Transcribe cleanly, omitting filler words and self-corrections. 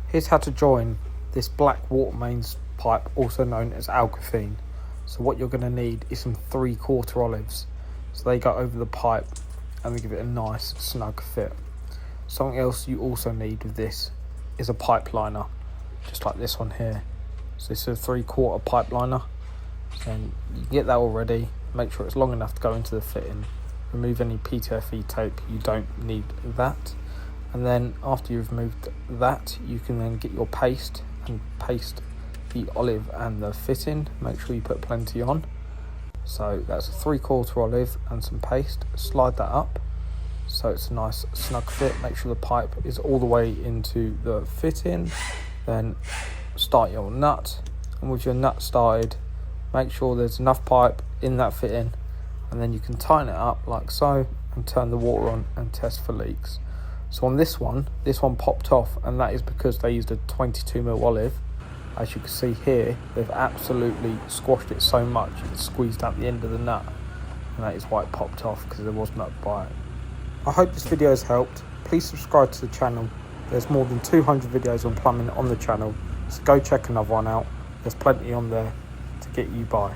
Here's how to join this black water mains pipe, also known as Alkathene. So what you're going to need is some 3/4 olives. So they go over the pipe and they give it a nice snug fit. Something else you also need with this is a pipe liner, just like this one here. So this is a 3/4 pipe liner. So you can get that already. Make sure it's long enough to go into the fitting. Remove any PTFE tape, you don't need that. And then after you've removed that, you can then get your paste and paste the olive and the fitting. Make sure you put plenty on. So that's a 3/4 olive and some paste. Slide that up so it's a nice snug fit. Make sure the pipe is all the way into the fitting. Then start your nut, and with your nut started, make sure there's enough pipe in that fitting, and then you can tighten it up like so and turn the water on and test for leaks. So on this one popped off, and that is because they used a 22mm olive. As you can see here, they've absolutely squashed it so much it's squeezed out the end of the nut, and that is why it popped off, because there was nut by it. I hope this video has helped. Please subscribe to the channel. There's more than 200 videos on plumbing on the channel, so go check another one out. There's plenty on there to get you by.